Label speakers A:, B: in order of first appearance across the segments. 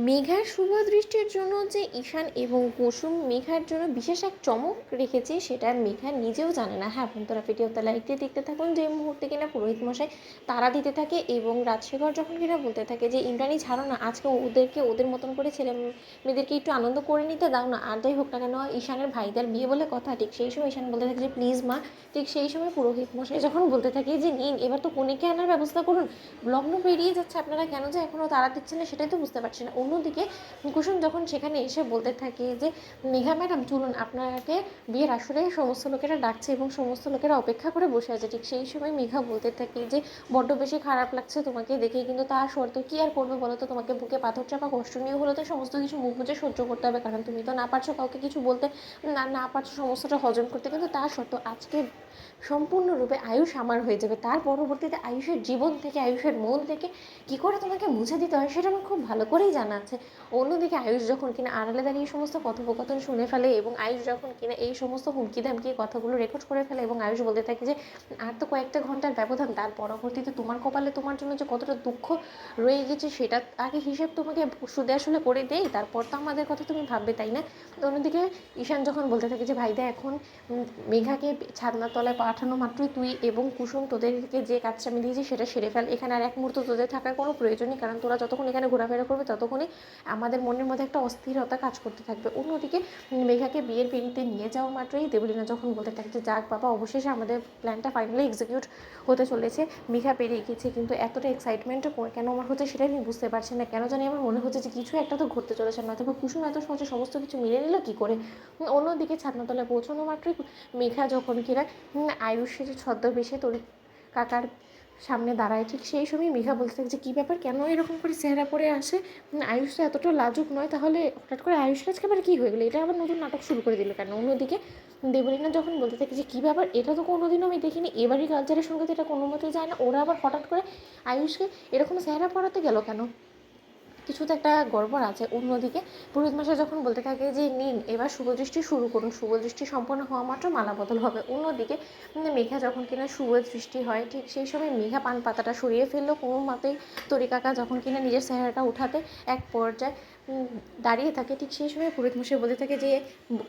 A: মেঘার শুভ দৃষ্টির জন্য যে ঈশান এবং কুসুম মেঘার জন্য বিশেষ এক চমক রেখেছে সেটা মেঘা নিজেও জানে না। হ্যাঁ বন্ধুরা, ভিডিওতে লাইক দিয়ে দেখতে থাকুন। যে মুহূর্তে কিনা পুরোহিত মশাই তারা দিতে থাকে এবং রাজশেখর যখন কিনা বলতে থাকে যে ইন্দ্রাণী ছাড়ো না, আজকে ওদেরকে ওদের মতন করে ছেলে মেয়েদেরকে একটু আনন্দ করে নিতে দাও না, আর যাই হোক না কেন ঈশানের ভাইদের বিয়ে বলে কথা। ঠিক সেই সময় ঈশান বলতে থাকে যে প্লিজ মা। ঠিক সেই সময় পুরোহিত মশাই যখন বলতে থাকে যে নিন এবার তো কনেকে আনার ব্যবস্থা করুন, লগ্ন পেরিয়ে যাচ্ছে, আপনারা কেন যে এখনও তারা দিচ্ছেন না সেটাই তো বুঝতে পারছি না। অন্যদিকে কুসুম যখন সেখানে এসে বলতে থাকে যে মেঘা ম্যাডাম চলুন, আপনাকে বিয়ের আসরে সমস্ত লোকেরা ডাকছে এবং সমস্ত লোকেরা অপেক্ষা করে বসে আছে। ঠিক সেই সময় মেঘা বলতে থাকে যে বড্ড বেশি খারাপ লাগছে তোমাকে দেখে, কিন্তু তা সত্ত্বেও কী আর করবে বলো তো, তোমাকে বুকে পাথর চাপা কষ্ট নিয়ে হলো তো সমস্ত কিছু মুখ বুঝে সহ্য করতে হবে, কারণ তুমি তো না পারছো কাউকে কিছু বলতে, না পারছো সমস্তটা হজম করতে, কিন্তু তা সত্ত্বেও আজকে সম্পূর্ণরূপে আয়ুষ আমার হয়ে যাবে। তার পরবর্তীতে আয়ুষের জীবন থেকে, আয়ুষের মন থেকে কী করে তোমাকে মুছে দিতে হয় সেটা আমার খুব ভালো করেই জানা আছে। অন্যদিকে আয়ুষ যখন কিনা আড়ালে দাঁড়িয়ে এই সমস্ত কথোপকথন শুনে ফেলে এবং আয়ুষ যখন কিনা এই সমস্ত হুমকি ধামকি কথাগুলো রেকর্ড করে ফেলে এবং আয়ুষ বলতে থাকে যে আর তো কয়েকটা ঘন্টার ব্যবধান, তার পরবর্তীতে তোমার কপালে তোমার জন্য যে কতটা দুঃখ রয়ে গেছে সেটা আগে হিসেব তোমাকে সুদে আসলে করে দেই, তারপর তো আমাদের কথা তুমি ভাববে, তাই না? অন্যদিকে ঈশান যখন বলতে থাকে যে ভাইদা এখন মেঘাকে ছাদনার তলায় পাঠানো মাত্রই তুই এবং কুসুম তোদেরকে যে কাজটা আমি দিয়েছি সেটা সেরে ফেল, এখানে আর এক মুহূর্ত তোদের থাকার কোনো প্রয়োজনই, কারণ তোরা যতক্ষণ এখানে ঘোরাফেরা করবে ততক্ষণই আমাদের মনের মধ্যে একটা অস্থিরতা কাজ করতে থাকবে। অন্যদিকে মেঘাকে বিয়ের পিঁড়িতে নিয়ে যাওয়া মাত্রই দেবলীনা যখন বলতে থাকে যে যাক বাবা, অবশেষে আমাদের প্ল্যানটা ফাইনালি এক্সিকিউট হতে চলেছে, মেঘা পেরিয়ে গেছে, কিন্তু এতটা এক্সাইটমেন্ট কেন আমার হচ্ছে সেটা আমি বুঝতে পারছি না। কেন জানি আমার মনে হচ্ছে যে কিছু একটা তো ঘটতে চলেছে না, তবে কুসুম এত সহজে সমস্ত কিছু মিলে নিল কী করে। অন্যদিকে ছাদনাতলায় পৌঁছানো মাত্রই মেঘা যখন কিনা আয়ুষের ছদ্মবেশে তরি কাকার সামনে দাঁড়ায়, ঠিক সেই সময় মেঘা বলতে থাকে যে কী ব্যাপার, কেন এরকম করে চেহারা পরে আসে, আয়ুষ তো এতটা লাজুক নয়, তাহলে হঠাৎ করে আয়ুষের আজকে আবার কী হয়ে গেলো, এটা আবার নতুন নাটক শুরু করে দিল কেন। অন্যদিকে দেবলীনা যখন বলতে থাকে যে কী ব্যাপার, এটা তো কোনোদিনও আমি দেখিনি, এবারই কালচারের সঙ্গে তো এটা কোনো মতেই যায় না, ওরা আবার হঠাৎ করে আয়ুষকে এরকম চেহারা পরাতে গেল কেন, কিছু তো একটা গড়বড় আছে। অন্যদিকে পুরোহিত মশাই যখন বলতে থাকে যে নিন এবার শুভদৃষ্টি শুরু করুন, শুভদৃষ্টি সম্পন্ন হওয়া মাত্র মালা বদল হবে। অন্যদিকে মেঘা যখন কিনা শুভদৃষ্টি হয়, ঠিক সেই সময় মেঘা পান পাতাটা সরিয়ে ফেললো কোনো মতেই তরি কাকা যখন কিনা নিজের চেহারাটা উঠাতে এক পর্যায়ে দাঁড়িয়ে থাকে। ঠিক সেই সময় পুরোহিত মশাই বলতে থাকে যে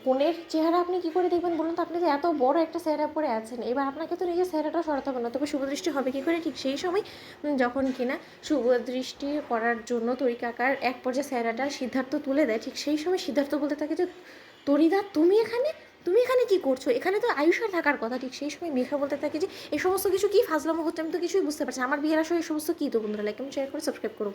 A: কনের চেহারা আপনি কী করে দেখবেন বলুন তো, আপনি যে এত বড় একটা চেহারা পরে আছেন, এবার আপনাকে তো নিজের চেহারাটা সরাতে হবে না, তবে শুভদৃষ্টি হবে কী করে। ঠিক সেই সময় যখন কিনা শুভদৃষ্টি করার জন্য তরি কাকার এক পর্যায়ে চেহারাটা সিদ্ধার্থ তুলে দেয়, ঠিক সেই সময় সিদ্ধার্থ বলতে থাকে যে তরিদা তুমি এখানে কী করছো, এখানে তো আয়ুষার থাকার কথা। ঠিক সেই সময় মেঘা বলতে থাকে যে এই সমস্ত কিছু কী ফাজলামো হচ্ছে, আমি তো কিছুই বুঝতে পারছি, আমার বিয়ের আসলে এই সমস্ত কী। তো বন্ধুরা লাইক এবং শেয়ার করে সাবস্ক্রাইব করো।